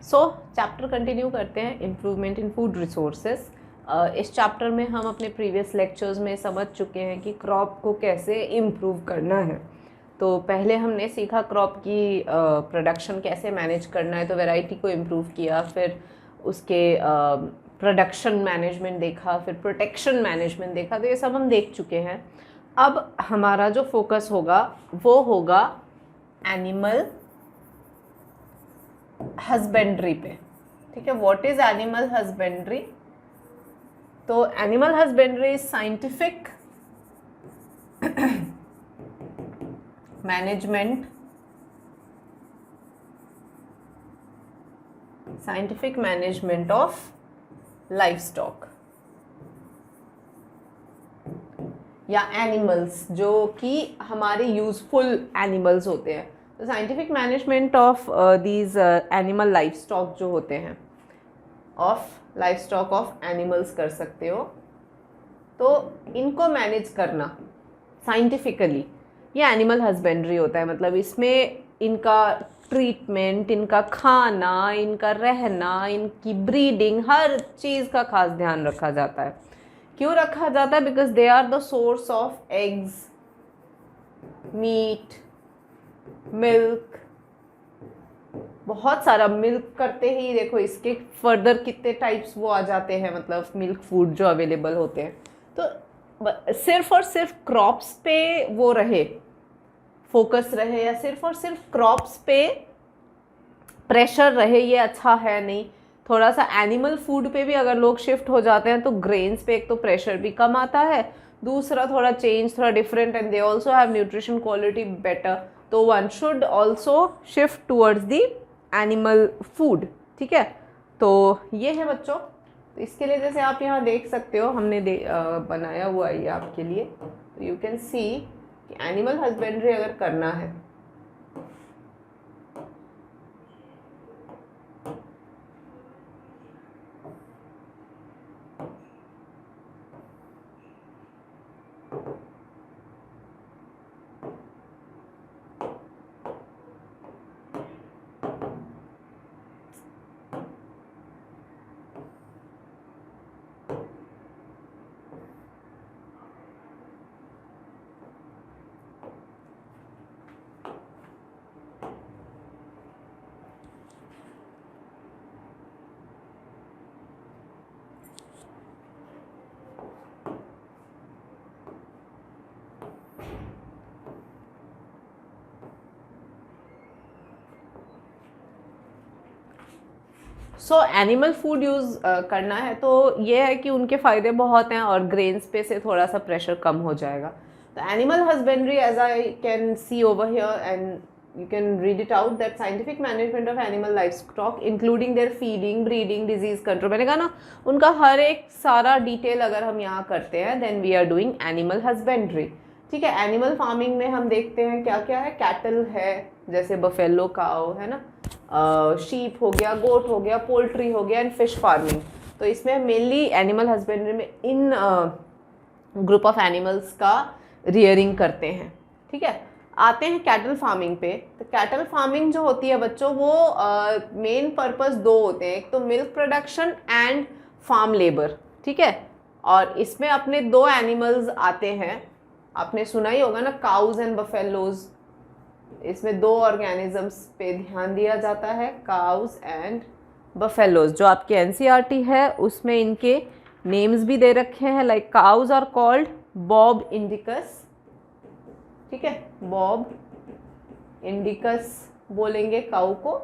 सो chapter continue करते हैं, improvement in food resources. इस चैप्टर में हम अपने प्रीवियस लेक्चर्स में समझ चुके हैं कि क्रॉप को कैसे इम्प्रूव करना है। तो पहले हमने सीखा क्रॉप की प्रोडक्शन कैसे मैनेज करना है, तो वैरायटी को इम्प्रूव किया, फिर उसके प्रोडक्शन मैनेजमेंट देखा, फिर प्रोटेक्शन मैनेजमेंट देखा। तो ये सब हम देख चुके हैं। अब हमारा जो फोकस होगा वो होगा एनिमल हस्बेंड्री पे। ठीक है, व्हाट इज एनिमल हस्बेंड्री? तो animal husbandry is scientific management of life stock या एनिमल्स जो कि हमारे यूजफुल एनिमल्स होते हैं। तो scientific management of these animal life stock जो होते हैं, of life stock of animals कर सकते हो। तो इनको मैनेज करना साइंटिफिकली ये एनिमल हस्बेंड्री होता है। मतलब इसमें इनका ट्रीटमेंट, इनका खाना, इनका रहना, इनकी ब्रीडिंग, हर चीज़ का खास ध्यान रखा जाता है। क्यों रखा जाता है? Because they are the source of eggs, meat, milk. बहुत सारा मिल्क करते ही देखो इसके फर्दर कितने टाइप्स वो आ जाते हैं, मतलब मिल्क फूड जो अवेलेबल होते हैं। तो सिर्फ और सिर्फ क्रॉप्स पे वो रहे, फोकस रहे, या सिर्फ और सिर्फ क्रॉप्स पे प्रेशर रहे, ये अच्छा है नहीं। थोड़ा सा एनिमल फूड पे भी अगर लोग शिफ्ट हो जाते हैं तो ग्रेन्स पे एक तो प्रेशर भी कम आता है, दूसरा थोड़ा चेंज, थोड़ा different, and they also have nutrition quality better. तो one should also shift towards the animal food. ठीक है, तो ये है बच्चों। तो इसके लिए जैसे आप यहाँ देख सकते हो, हमने बनाया हुआ है ये आपके लिए। तो यू कैन सी कि एनिमल हस्बेंड्री अगर करना है एनिमल फूड यूज़ करना है तो ये है कि उनके फ़ायदे बहुत हैं और ग्रेन्स पे से थोड़ा सा प्रेशर कम हो जाएगा। तो animal husbandry, as I can see over here and you can read it out, that scientific management of animal livestock including their feeding, breeding, disease control। मैंने कहा ना, उनका हर एक सारा डिटेल अगर हम यहाँ करते हैं then we are doing animal husbandry। ठीक है, एनिमल फार्मिंग में हम देखते हैं क्या क्या है। कैटल है, जैसे बफेलो काउ है ना, शीप हो गया, गोट हो गया, पोल्ट्री हो गया, एंड फिश फार्मिंग। तो इसमें मेनली एनिमल हस्बेंड्री में इन ग्रुप ऑफ एनिमल्स का रियरिंग करते हैं। ठीक है, आते हैं कैटल फार्मिंग पे। तो कैटल फार्मिंग जो होती है बच्चों, वो मेन पर्पस दो होते हैं, एक तो milk production and farm labour. ठीक है, और इसमें अपने दो एनिमल्स आते हैं, आपने सुना ही होगा ना, काउज एंड बफेलोज। इसमें दो ऑर्गेनिजम्स पे ध्यान दिया जाता है, काउज एंड बफेलोज। जो आपके एनसीईआरटी है उसमें इनके नेम्स भी दे रखे हैं, like cows are called bos indicus. ठीक है, बॉब इंडिकस बोलेंगे काऊ को,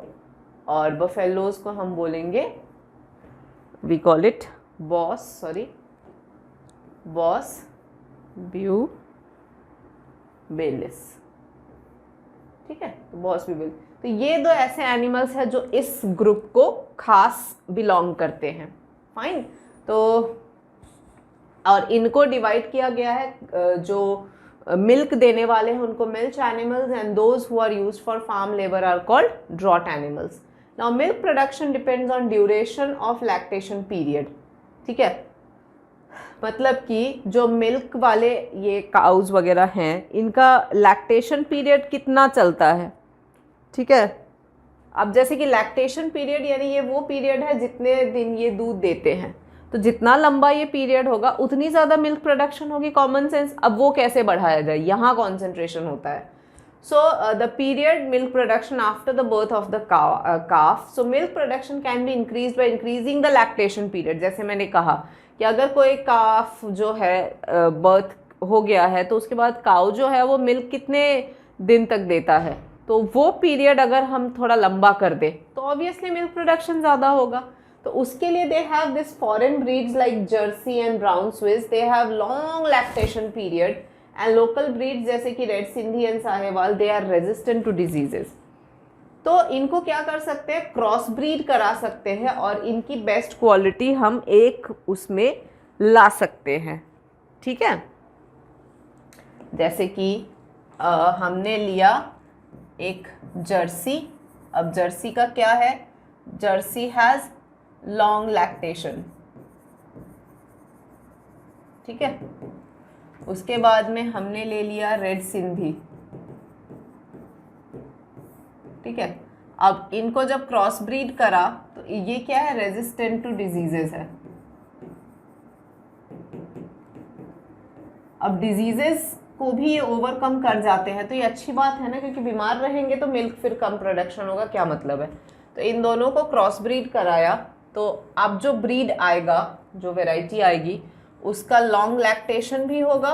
और बफेलोज को हम बोलेंगे, we call it bos bubalis. ठीक है, तो बॉस ब्यू बेलिस। तो ये दो ऐसे एनिमल्स हैं जो इस ग्रुप को खास बिलोंग करते हैं। फाइन, तो और इनको डिवाइड किया गया है, जो मिल्क देने वाले हैं उनको milk animals, and those who are used for farm labour are called draught animals. Now milk production depends on duration of lactation period. ठीक है, मतलब कि जो मिल्क वाले ये काउज वगैरह हैं, इनका लैक्टेशन पीरियड कितना चलता है। ठीक है, अब जैसे कि लैक्टेशन पीरियड यानी ये वो पीरियड है जितने दिन ये दूध देते हैं, तो जितना लंबा ये पीरियड होगा उतनी ज़्यादा मिल्क प्रोडक्शन होगी, कॉमन सेंस। अब वो कैसे बढ़ाया जाए, यहाँ कॉन्सेंट्रेशन होता है। So the period milk production after the birth of the calf, so milk production can be increased by increasing the lactation period। जैसे मैंने कहा कि अगर कोई काफ जो है बर्थ हो गया है तो उसके बाद काऊ जो है वो मिल्क कितने दिन तक देता है, तो वो पीरियड अगर हम थोड़ा लंबा कर दें तो ऑब्वियसली मिल्क प्रोडक्शन ज़्यादा होगा। तो उसके लिए they have this foreign breeds like Jersey and Brown Swiss, they have long lactation period, and local breeds जैसे कि red Sindhi and Sahiwal, they are resistant to diseases. तो इनको क्या कर सकते हैं, क्रॉस ब्रीड करा सकते हैं और इनकी बेस्ट क्वालिटी हम एक उसमें ला सकते हैं, ठीक है। जैसे कि हमने लिया एक जर्सी। अब जर्सी का क्या है, जर्सी हैज़ लॉन्ग लैक्टेशन, ठीक है। उसके बाद में हमने ले लिया रेड सिंधी, ठीक है। अब इनको जब क्रॉस ब्रीड करा तो ये क्या है, रेजिस्टेंट टू डिजीजेस है। अब डिजीजेस को भी ये ओवरकम कर जाते हैं, तो ये अच्छी बात है ना, क्योंकि बीमार रहेंगे तो मिल्क फिर कम प्रोडक्शन होगा, क्या मतलब है। तो इन दोनों को क्रॉस ब्रीड कराया, तो अब जो ब्रीड आएगा, जो वेराइटी आएगी, उसका लॉन्ग लैक्टेशन भी होगा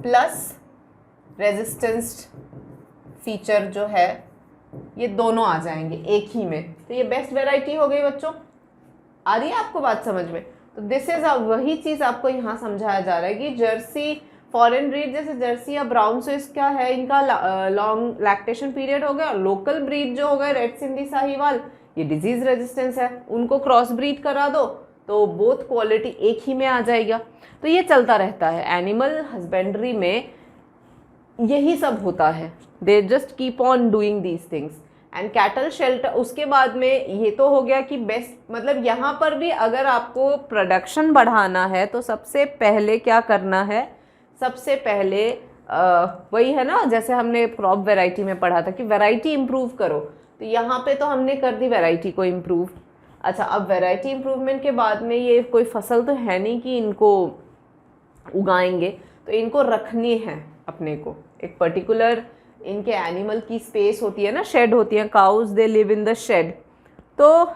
प्लस रेजिस्टेंस फीचर जो है, ये दोनों आ जाएंगे एक ही में। तो ये बेस्ट वेराइटी हो गई बच्चों। आ रही है आपको बात समझ में। तो दिस इज वही चीज़ आपको यहाँ समझाया जा रहा है कि जर्सी फॉरेन ब्रीड जैसे जर्सी या ब्राउन स्विस क्या है, इनका लॉन्ग लैक्टेशन पीरियड हो गया। लोकल ब्रीड जो हो गए रेड सिंधी साहिवाल, ये डिजीज रेजिस्टेंस है, उनको क्रॉस ब्रीड करा दो तो बोथ क्वालिटी एक ही में आ जाएगा। तो ये चलता रहता है एनिमल हस्बेंड्री में, यही सब होता है। They just keep on doing these things and cattle shelter. उसके बाद में ये तो हो गया कि बेस्ट, मतलब यहाँ पर भी अगर आपको प्रोडक्शन बढ़ाना है तो सबसे पहले क्या करना है, सबसे पहले वही है ना, जैसे हमने क्रॉप वैरायटी में पढ़ा था कि वैरायटी इम्प्रूव करो। तो यहाँ पे तो हमने कर दी वैरायटी को इम्प्रूव। अच्छा, अब वैरायटी इम्प्रूवमेंट के बाद में ये कोई फसल तो है नहीं कि इनको उगाएंगे, तो इनको रखनी है अपने को एक पर्टिकुलर, इनके एनिमल की स्पेस होती है ना, शेड होती है, cows they live in the shed. तो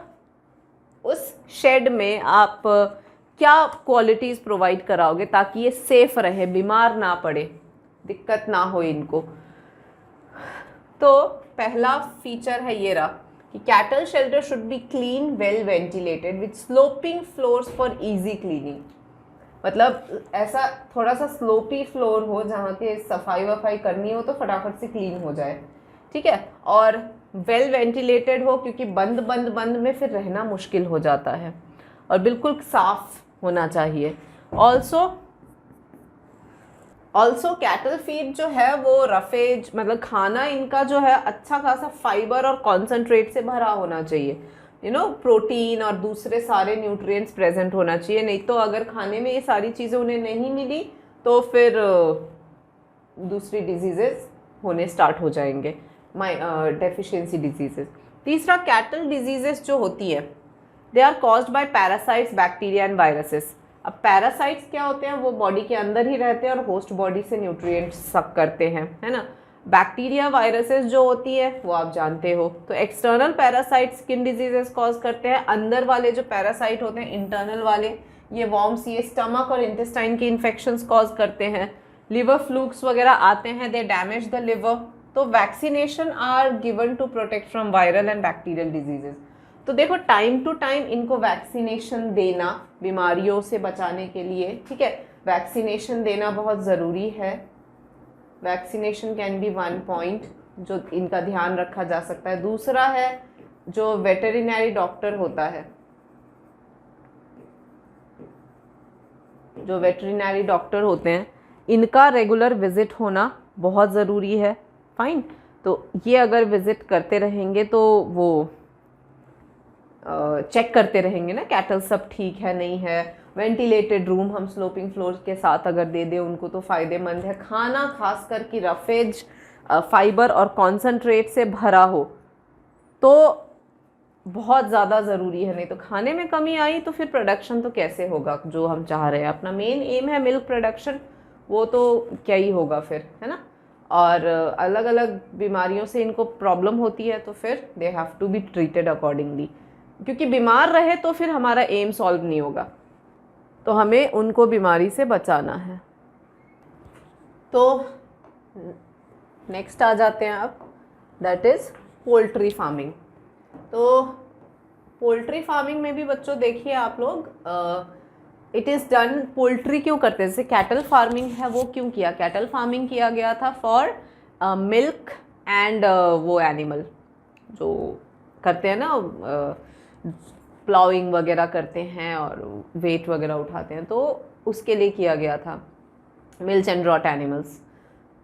उस शेड में आप क्या क्वालिटीज़ प्रोवाइड कराओगे ताकि ये सेफ रहे, बीमार ना पड़े, दिक्कत ना हो इनको। तो पहला फीचर है ये रहा कि cattle shelter should be clean, well ventilated with sloping floors for easy cleaning. मतलब ऐसा थोड़ा सा स्लोपी फ्लोर हो जहाँ के सफाई वफाई करनी हो तो फटाफट से क्लीन हो जाए, ठीक है। और वेल वेंटिलेटेड हो, क्योंकि बंद बंद बंद में फिर रहना मुश्किल हो जाता है, और बिल्कुल साफ होना चाहिए। ऑल्सो कैटल फीड जो है वो रफेज, मतलब खाना इनका जो है अच्छा खासा फाइबर और कॉन्सेंट्रेट से भरा होना चाहिए, प्रोटीन और दूसरे सारे न्यूट्रिएंट्स प्रेजेंट होना चाहिए। नहीं तो अगर खाने में ये सारी चीज़ें उन्हें नहीं मिली तो फिर दूसरी डिजीजेस होने स्टार्ट हो जाएंगे, डेफिशिएंसी डिजीजेस। तीसरा, कैटल डिजीजेस जो होती है they are caused by parasites, bacteria and viruses. अब पैरासाइट्स क्या होते हैं, वो बॉडी के अंदर ही रहते हैं और होस्ट बॉडी से न्यूट्रिएंट्स सक करते हैं, है ना। बैक्टीरिया वायरसेस जो होती है वो आप जानते हो। तो external parasite skin diseases cause करते हैं, अंदर वाले जो पैरासाइट होते हैं इंटरनल वाले, ये वॉर्म्स, ये स्टमक और इंटेस्टाइन के इन्फेक्शंस कॉज करते हैं। लिवर फ्लूक्स वगैरह आते हैं, दे डैमेज द लिवर। तो vaccination are given to protect from viral and bacterial diseases. तो देखो टाइम टू टाइम इनको वैक्सीनेशन देना बीमारियों से बचाने के लिए, ठीक है, वैक्सीनेशन देना बहुत ज़रूरी है। Vaccination can be one point जो इनका ध्यान रखा जा सकता है। दूसरा है जो वेटरिनरी डॉक्टर होता है, जो वेटरिनरी डॉक्टर होते हैं इनका रेगुलर विजिट होना बहुत ज़रूरी है। फाइन, तो ये अगर विजिट करते रहेंगे तो वो चेक करते रहेंगे ना कैटल सब ठीक है नहीं है। वेंटिलेटेड रूम हम स्लोपिंग फ्लोर के साथ अगर दे दें उनको तो फ़ायदेमंद है। खाना खास कर कि रफेज फाइबर और कॉन्सनट्रेट से भरा हो तो बहुत ज़्यादा ज़रूरी है। नहीं तो खाने में कमी आई तो फिर प्रोडक्शन तो कैसे होगा जो हम चाह रहे हैं। अपना मेन एम है मिल्क प्रोडक्शन, वो तो क्या ही होगा फिर, है ना। और अलग अलग बीमारियों से इनको प्रॉब्लम होती है तो फिर they have to be treated accordingly, क्योंकि बीमार रहे तो फिर हमारा एम सॉल्व नहीं होगा, तो हमें उनको बीमारी से बचाना है। तो नेक्स्ट आ जाते हैं आप, दैट इज़ पोल्ट्री फार्मिंग। तो पोल्ट्री फार्मिंग में भी बच्चों देखिए आप लोग, इट इज़ डन, पोल्ट्री क्यों करते हैं, जैसे कैटल फार्मिंग है वो क्यों किया, कैटल फार्मिंग किया गया था फॉर मिल्क एंड वो एनिमल जो करते हैं ना, प्लाउइंग वगैरह करते हैं और वेट वगैरह उठाते हैं, तो उसके लिए किया गया था, मिल्क एंड रॉट एनिमल्स।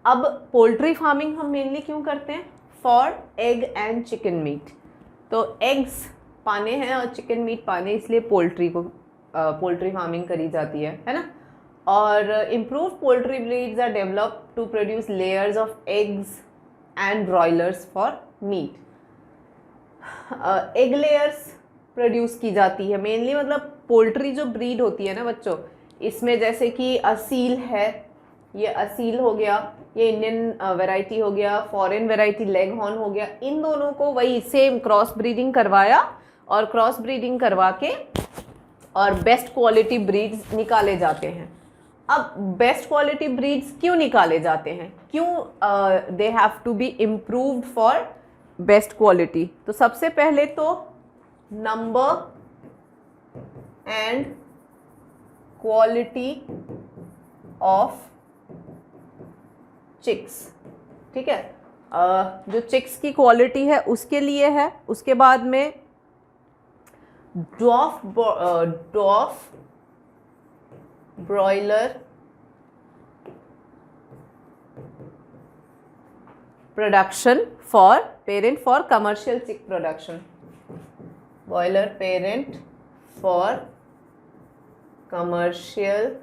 अब पोल्ट्री फार्मिंग हम मेनली क्यों करते हैं, for egg and chicken meet. तो एग्स पाने हैं और चिकन मीट पाने, इसलिए पोल्ट्री फार्मिंग करी जाती है ना। और improve poultry breeds are develop to produce layers of eggs and broilers for meat. Egg layers produce की जाती है मेनली, मतलब पोल्ट्री जो ब्रीड होती है ना बच्चों, इसमें जैसे कि असील है, ये असील हो गया, ये इंडियन वैरायटी हो गया, फॉरेन वैरायटी लेग हॉर्न हो गया, इन दोनों को वही सेम क्रॉस ब्रीडिंग करवाया और क्रॉस ब्रीडिंग करवा के और बेस्ट क्वालिटी ब्रीड्स निकाले जाते हैं। अब बेस्ट क्वालिटी ब्रीड्स क्यों निकाले जाते हैं, क्यों they have to be improved for best quality. तो सबसे पहले तो number and quality of chicks, ठीक है, जो चिक्स की क्वालिटी है उसके लिए है। उसके बाद में dwarf broiler production for parent for commercial चिक production, boiler parent for commercial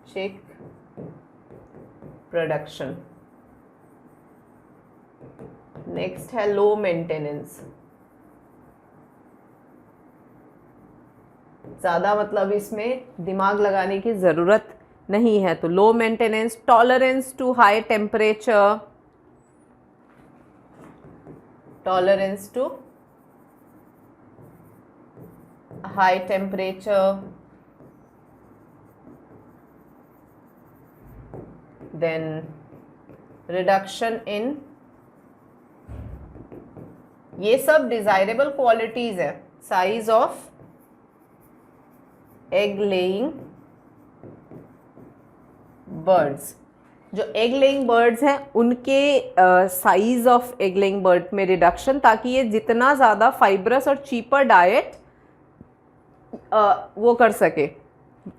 चिक प्रोडक्शन। नेक्स्ट है लो मेंटेनेंस, ज़्यादा मतलब इसमें दिमाग लगाने की ज़रूरत नहीं है। तो low maintenance, tolerance to high temperature, tolerance to high temperature, then reduction in, ये सब डिजायरेबल क्वालिटीज है। Size of egg laying birds, जो एग लेइंग बर्ड्स हैं उनके size of egg laying bird में रिडक्शन, ताकि ये जितना ज़्यादा फाइब्रस और चीपर डाइट वो कर सके,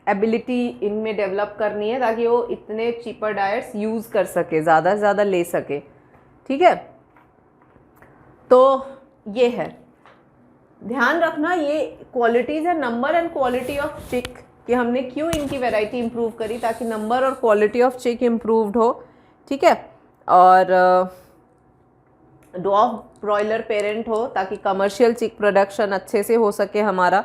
एबिलिटी इनमें डेवलप करनी है ताकि वो इतने चीपर डाइट्स यूज़ कर सके, ज़्यादा से ज़्यादा ले सके, ठीक है। तो ये है, ध्यान रखना ये क्वालिटीज़ है, नंबर एंड क्वालिटी ऑफ चिक, कि हमने क्यों इनकी वैरायटी इंप्रूव करी, ताकि नंबर और क्वालिटी ऑफ चिक इम्प्रूव्ड हो, ठीक है। और ड्वार्फ ब्रॉयलर पेरेंट हो ताकि कमर्शियल चिक प्रोडक्शन अच्छे से हो सके हमारा,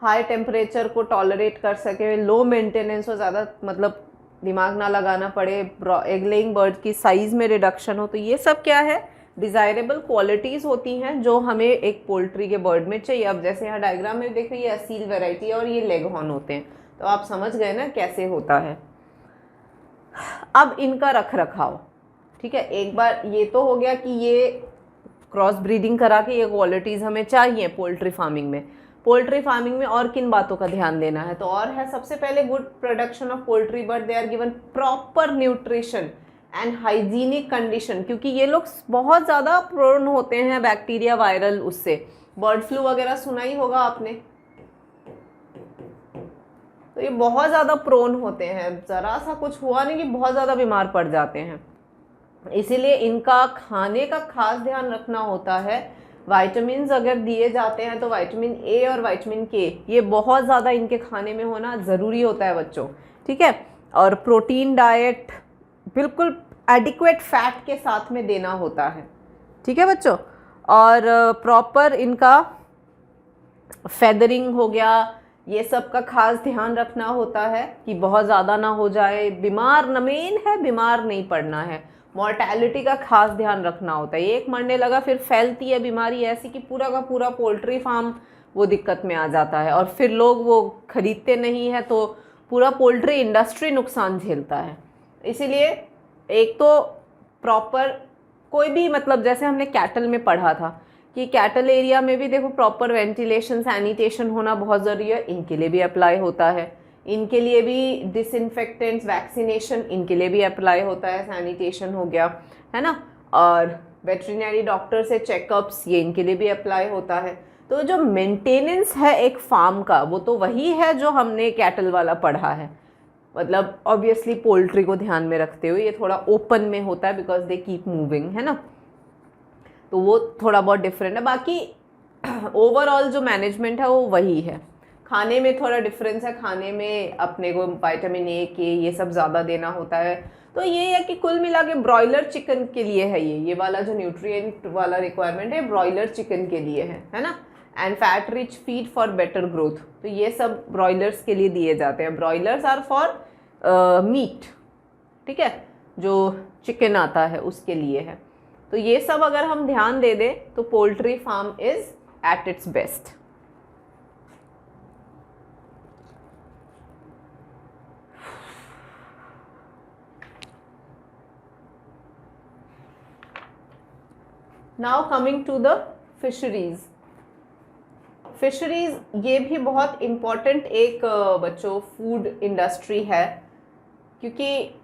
हाई टेम्परेचर को टॉलरेट कर सके, लो मेंटेनेंस हो, ज़्यादा मतलब दिमाग ना लगाना पड़े, एग लेइंग बर्ड की साइज़ में रिडक्शन हो। तो ये सब क्या है, डिज़ायरेबल क्वालिटीज़ होती हैं जो हमें एक पोल्ट्री के बर्ड में चाहिए। अब जैसे यहाँ डायग्राम में देख रहे, ये असील वैरायटी है और ये लेग हॉर्न होते हैं, तो आप समझ गए ना कैसे होता है। अब इनका रख रखाव, ठीक है, एक बार ये तो हो गया कि ये क्रॉस ब्रीडिंग करा के ये क्वालिटीज़ हमें चाहिए पोल्ट्री फार्मिंग में। पोल्ट्री फार्मिंग में और किन बातों का ध्यान देना है, तो और है सबसे पहले good production of poultry bird, they are given proper nutrition and hygienic condition, क्योंकि ये लोग बहुत ज़्यादा प्रोन होते हैं बैक्टीरिया वायरल, उससे बर्ड फ्लू वगैरह सुना ही होगा आपने, तो ये बहुत ज़्यादा प्रोन होते हैं, ज़रा सा कुछ हुआ नहीं कि बहुत ज़्यादा बीमार पड़ जाते हैं। इसीलिए इनका खाने का खास ध्यान रखना होता है। विटामिन्स अगर दिए जाते हैं तो विटामिन ए और विटामिन के, ये बहुत ज़्यादा इनके खाने में होना ज़रूरी होता है बच्चों, ठीक है। और प्रोटीन डाइट बिल्कुल एडिक्वेट फैट के साथ में देना होता है, ठीक है बच्चों। और प्रॉपर इनका फेदरिंग हो गया, ये सब का खास ध्यान रखना होता है कि बहुत ज़्यादा ना हो जाए, बीमार न मेन है बीमार नहीं पड़ना है, मॉर्टेलिटी का खास ध्यान रखना होता है। एक मरने लगा फिर फैलती है बीमारी ऐसी कि पूरा का पूरा पोल्ट्री फार्म वो दिक्कत में आ जाता है, और फिर लोग वो खरीदते नहीं है, तो पूरा पोल्ट्री इंडस्ट्री नुकसान झेलता है। इसीलिए एक तो प्रॉपर कोई भी मतलब जैसे हमने कैटल में पढ़ा था कि कैटल एरिया में भी देखो प्रॉपर वेंटिलेशन सैनिटेशन होना बहुत ज़रूरी है, इनके लिए भी अप्लाई होता है, इनके लिए भी डिसइंफेक्टेंट्स वैक्सीनेशन इनके लिए भी अप्लाई होता है, सैनिटेशन हो गया है ना, और वेटरिनरी डॉक्टर से चेकअप्स ये इनके लिए भी अप्लाई होता है। तो जो मेंटेनेंस है एक फार्म का वो तो वही है जो हमने कैटल वाला पढ़ा है, मतलब ऑब्वियसली पोल्ट्री को ध्यान में रखते हुए ये थोड़ा ओपन में होता है बिकॉज दे कीप मूविंग, है ना, तो वो थोड़ा बहुत डिफरेंट है। बाकी ओवरऑल जो मैनेजमेंट है वो वही है। खाने में थोड़ा डिफरेंस है, खाने में अपने को विटामिन ए के ये सब ज़्यादा देना होता है। तो ये है कि कुल मिला के ब्रॉयलर चिकन के लिए है ये वाला जो न्यूट्रिएंट वाला रिक्वायरमेंट है ब्रॉयलर चिकन के लिए है ना, and fat rich feed for better growth. तो ये सब ब्रॉयलर्स के लिए दिए जाते हैं। ब्रॉयलर्स आर फॉर मीट, ठीक है, जो चिकन आता है उसके लिए है। तो ये सब अगर हम ध्यान दे दें तो poultry farm is at its best. Now coming to the fisheries. Fisheries ये भी बहुत इम्पॉर्टेंट एक बच्चों फूड इंडस्ट्री है, क्योंकि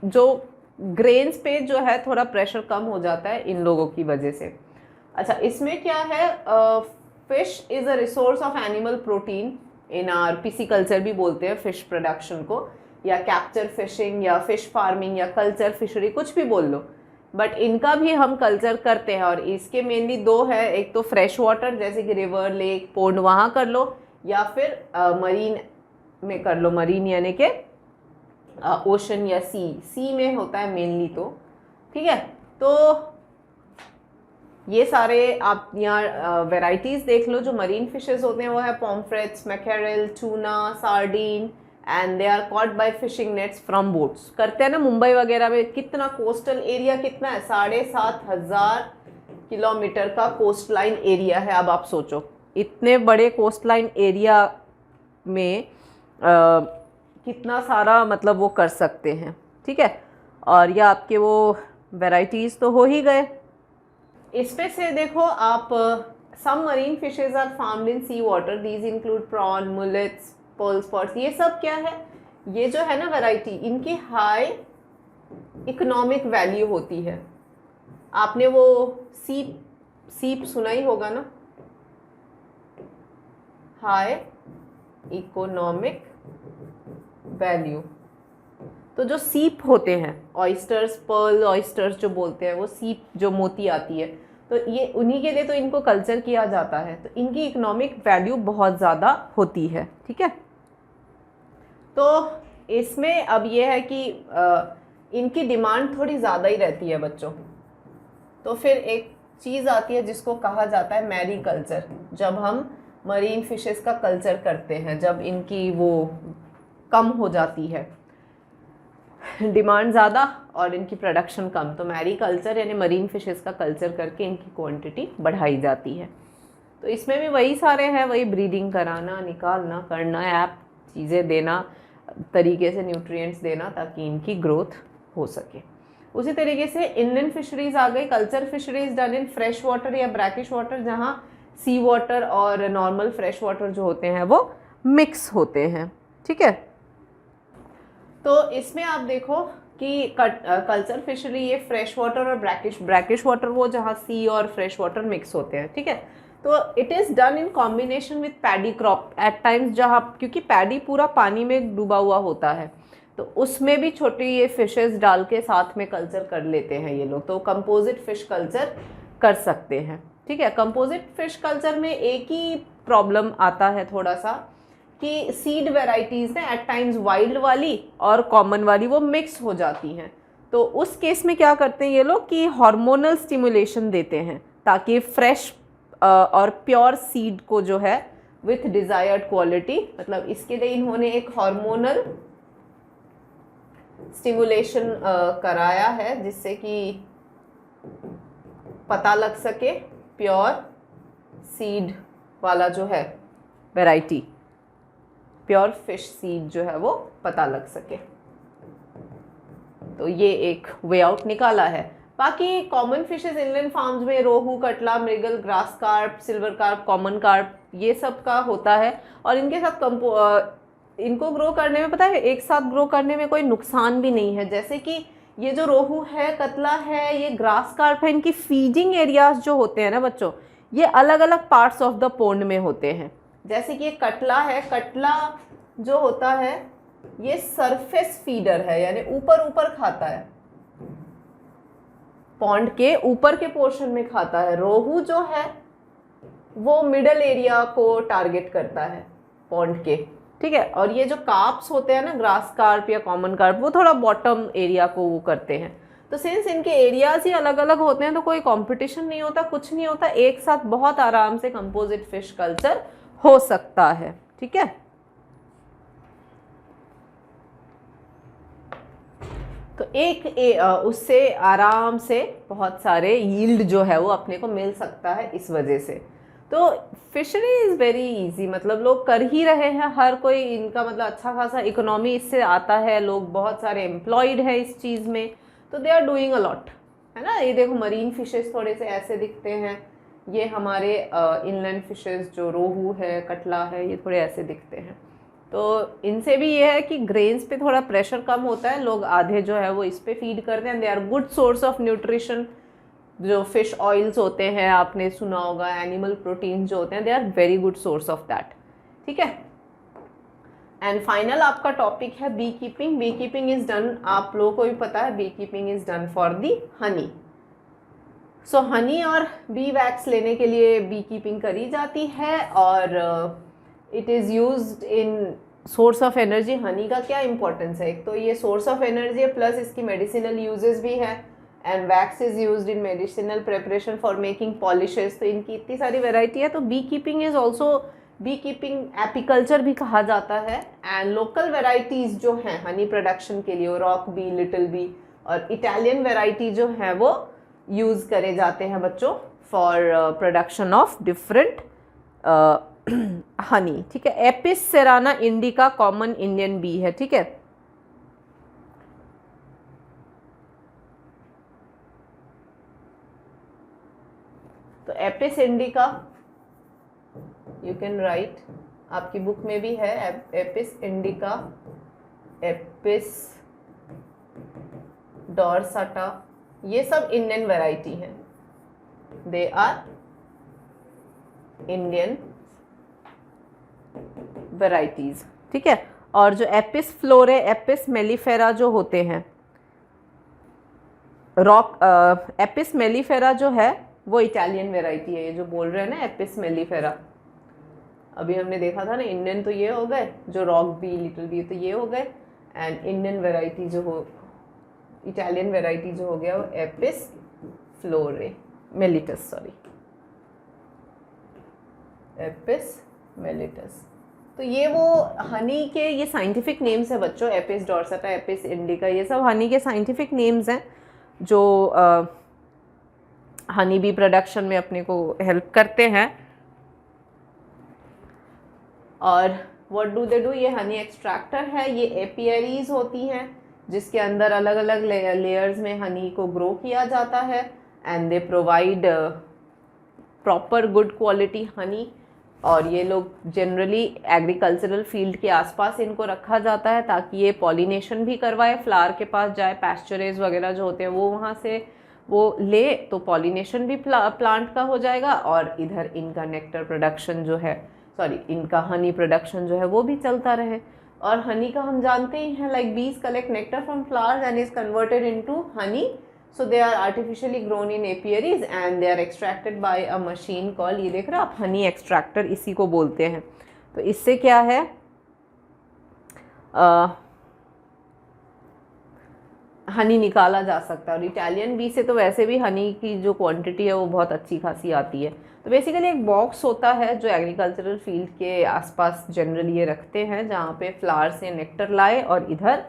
जो ग्रेन्स पे जो है थोड़ा प्रेशर कम हो जाता है इन लोगों की वजह से। अच्छा, इसमें क्या है, fish is a resource of animal protein in are pisciculture भी बोलते हैं फिश प्रोडक्शन को, या कैप्चर फिशिंग या फिश फार्मिंग या कल्चर फिशरी कुछ भी बोल लो, बट इनका भी हम कल्चर करते हैं। और इसके मेनली दो है, एक तो फ्रेश वाटर जैसे कि रिवर लेक पोंड वहाँ कर लो, या फिर मरीन में कर लो, मरीन यानी कि ओशन या सी में होता है मेनली, तो ठीक है। तो ये सारे आप यहाँ वेराइटीज़ देख लो। जो मरीन फिशेस होते हैं वो है pomfrets, mackerel, tuna, sardine, and they are caught by fishing nets from boats. करते हैं ना मुंबई वगैरह में, कितना कोस्टल एरिया कितना है, 7,500 किलोमीटर का कोस्ट लाइन एरिया है। अब आप सोचो इतने बड़े कोस्ट लाइन एरिया में कितना सारा मतलब वो कर सकते हैं, ठीक है। और ये आपके वो वैरायटीज़ तो हो ही गए। इसमें से देखो आप, some marine fishes are farmed in sea water, these include prawn, mullets, pearl spots. ये सब क्या है, ये जो है ना वैरायटी, इनकी हाई इकोनॉमिक वैल्यू होती है। आपने वो सीप सुना ही होगा ना, हाई इकोनॉमिक वैल्यू। तो जो सीप होते हैं, ऑयस्टर्स, पर्ल ऑयस्टर्स जो बोलते हैं, वो सीप जो मोती आती है, तो ये उन्हीं के लिए तो इनको कल्चर किया जाता है। तो इनकी इकोनॉमिक वैल्यू बहुत ज़्यादा होती है, ठीक है। तो इसमें अब ये है कि इनकी डिमांड थोड़ी ज़्यादा ही रहती है बच्चों। तो फिर एक चीज़ आती है जिसको कहा जाता है मैरी कल्चर, जब हम मरीन फिशेस का कल्चर करते हैं, जब इनकी वो कम हो जाती है, डिमांड ज़्यादा और इनकी प्रोडक्शन कम, तो मैरी कल्चर यानी मरीन फिशेस का कल्चर करके इनकी क्वांटिटी बढ़ाई जाती है। तो इसमें भी वही सारे हैं, वही ब्रीडिंग कराना, निकालना, करना, ऐप चीज़ें देना, तरीके से न्यूट्रिएंट्स देना ताकि इनकी ग्रोथ हो सके। उसी तरीके से इनलैंड फिशरीज आ गई। Culture fisheries done in fresh water या ब्रैकिश वाटर, जहाँ सी वाटर और नॉर्मल फ्रेश वाटर जो होते हैं वो मिक्स होते हैं, ठीक है। तो इसमें आप देखो कि कल्चर फिशरी ये फ्रेश वाटर और ब्रैकिश वाटर वो जहाँ सी और फ्रेश वाटर मिक्स होते हैं, ठीक है। तो it is done in combination with paddy crop at times, जहाँ क्योंकि पैडी पूरा पानी में डूबा हुआ होता है, तो उसमें भी छोटी ये फिशेस डाल के साथ में कल्चर कर लेते हैं ये लोग। तो कंपोजिट फिश कल्चर कर सकते हैं, ठीक है। कंपोजिट फिश कल्चर में एक ही प्रॉब्लम आता है थोड़ा सा, कि सीड वेराइटीज़ ना एट टाइम्स वाइल्ड वाली और कॉमन वाली वो मिक्स हो जाती हैं। तो उस केस में क्या करते हैं ये लोग कि हार्मोनल स्टिमुलेशन देते हैं ताकि फ्रेश और प्योर सीड को जो है विथ डिज़ायर्ड क्वालिटी, मतलब इसके लिए इन्होंने एक हार्मोनल स्टिमुलेशन कराया है जिससे कि पता लग सके प्योर सीड वाला जो है वैरायटी, प्योर फिश सीड जो है वो पता लग सके। तो ये एक वे आउट निकाला है। बाकी कॉमन फिशेस इनलैंड फार्म्स में rohu, catla, mrigal, grass carp, silver carp, common carp ये सब का होता है। और इनके साथ इनको ग्रो करने में पता है एक साथ ग्रो करने में कोई नुकसान भी नहीं है। जैसे कि ये जो रोहू है, कतला है, ये ग्रास कार्प है, इनकी फीडिंग एरियाज जो होते हैं ना बच्चों, ये अलग अलग पार्ट्स ऑफ द पोंड में होते हैं। जैसे कि ये कटला है, कटला जो होता है ये सरफेस फीडर है, यानी ऊपर ऊपर खाता है, पॉन्ड के ऊपर के पोर्शन में खाता है। रोहू जो है वो मिडल एरिया को टारगेट करता है पॉन्ड के, ठीक है। और ये जो कार्प्स होते हैं ना, ग्रास कार्प या कॉमन कार्प, वो थोड़ा बॉटम एरिया को वो करते हैं। तो सिंस इनके एरियाज ही अलग अलग होते हैं तो कोई कंपटीशन नहीं होता, कुछ नहीं होता, एक साथ बहुत आराम से कंपोजिट फिश कल्चर हो सकता है, ठीक है। तो उससे आराम से बहुत सारे यील्ड जो है वो अपने को मिल सकता है इस वजह से। तो फिशरी इज़ वेरी इजी, मतलब लोग कर ही रहे हैं, हर कोई इनका मतलब अच्छा खासा इकोनॉमी इससे आता है, लोग बहुत सारे एम्प्लॉयड है इस चीज़ में, तो they are doing a lot, है ना। ये देखो मरीन फिशेस थोड़े से ऐसे दिखते हैं, ये हमारे इनलैंड फिशेस जो रोहू है, कटला है, ये थोड़े ऐसे दिखते हैं। तो इनसे भी ये है कि ग्रेन्स पे थोड़ा प्रेशर कम होता है, लोग आधे जो है वो इस पे फीड करते हैं। They are good source of nutrition. जो फिश ऑयल्स होते हैं आपने सुना होगा, एनिमल प्रोटीन जो होते हैं, they are very good source of that, ठीक है। एंड फाइनल आपका टॉपिक है bee keeping. Bee keeping is done, आप लोगों को भी पता है, bee keeping is done for the honey. So honey और बी वैक्स लेने के लिए बी कीपिंग करी जाती है और it is used in source of energy. Honey का क्या इंपॉर्टेंस है, एक तो ये सोर्स ऑफ एनर्जी है, प्लस इसकी मेडिसिनल यूजेस भी है। And wax is used in medicinal preparation for making polishes. तो इनकी इतनी सारी वेराइटी है। तो B keeping is also, beekeeping apiculture भी कहा जाता है। एंड लोकल वेराइटीज़ जो हैं हनी प्रोडक्शन के लिए, रॉक बी, लिटिल बी और इटालियन वेराइटी जो है वो यूज़ करे जाते हैं बच्चों for production of different honey, ठीक है। Apis cerana indica common Indian bee है, ठीक है। तो apis indica you can write, आपकी बुक में भी है एपिस इंडिका, एपिस डॉर्साटा, ये सब इंडियन वैरायटी हैं, दे आर इंडियन वैराइटीज, ठीक है। और जो एपिस फ्लोरे, एपिस मेलिफेरा जो होते हैं, रॉक एपिस मेलिफेरा जो है वो इटालियन वैरायटी है। ये जो बोल रहे हैं ना एपिस मेलिफेरा, अभी हमने देखा था ना, इंडियन तो ये हो गए, जो रॉक बी, लिटिल बी तो ये हो गए, एंड इंडियन वैरायटी जो हो, इटालियन वैरायटी जो हो गया वो Apis फ्लोरे mellitus, sorry Apis mellitus. तो ये वो हनी के ये साइंटिफिक नेम्स है बच्चों, एपिस डॉर्साटा, एपिस इंडिका, ये सब हनी के साइंटिफिक नेम्स हैं जो हनी बी प्रोडक्शन में अपने को हेल्प करते हैं। और व्हाट डू दे डू, ये हनी एक्सट्रैक्टर है, ये एपियरीज होती हैं जिसके अंदर अलग अलग लेयर्स में हनी को ग्रो किया जाता है। And they provide proper good quality Honey. और ये लोग जनरली एग्रीकल्चरल फील्ड के आसपास इनको रखा जाता है ताकि ये पॉलिनेशन भी करवाए, फ्लावर के पास जाए, पैस्चरेज वगैरह जो होते हैं वो वहाँ से वो ले, तो पॉलिनेशन भी प्लांट का हो जाएगा और इधर इनका नेक्टर प्रोडक्शन जो है, सॉरी इनका हनी प्रोडक्शन जो है वो भी चलता रहे। और हनी का हम जानते ही हैं, लाइक बीज collect nectar from flowers and is converted into Honey, so they are artificially grown in apiaries and they are extracted by a machine called, ये देख रहे हो आप, हनी एक्सट्रैक्टर इसी को बोलते हैं। तो इससे क्या है हनी निकाला जा सकता है। और इटालियन बी से तो वैसे भी हनी की जो क्वांटिटी है वो बहुत अच्छी खासी आती है। तो बेसिकली एक बॉक्स होता है जो एग्रीकल्चरल फील्ड के आसपास जनरली ये रखते हैं, जहाँ पे फ्लावर से नेक्टर लाए और इधर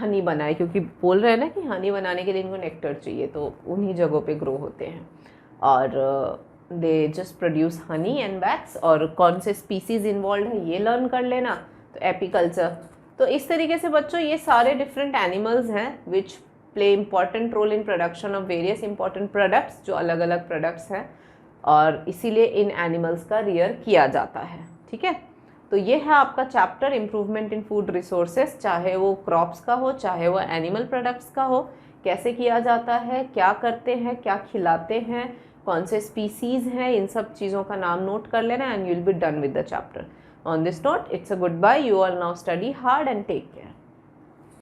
हनी बनाए, क्योंकि बोल रहे हैं ना कि हनी बनाने के लिए इनको नेक्टर चाहिए, तो उन्हीं जगहों पे ग्रो होते हैं। और they just produce honey and wax. और कौन से स्पीसीज इन्वॉल्व है ये लर्न कर लेना, तो एपीकल्चर। तो इस तरीके से बच्चों ये सारे डिफरेंट एनिमल्स हैं which play important role in production of various important products, जो अलग अलग प्रोडक्ट्स हैं, और इसीलिए इन एनिमल्स का रियर किया जाता है। ठीक है, तो ये है आपका chapter improvement in food resources, चाहे वो क्रॉप्स का हो चाहे वो एनिमल प्रोडक्ट्स का हो। कैसे किया जाता है, क्या करते हैं, क्या खिलाते हैं, कौन से स्पीसीज हैं, इन सब चीज़ों का नाम नोट कर लेना and you will be done with the chapter. On this note, it's a goodbye. You all now study hard and take care.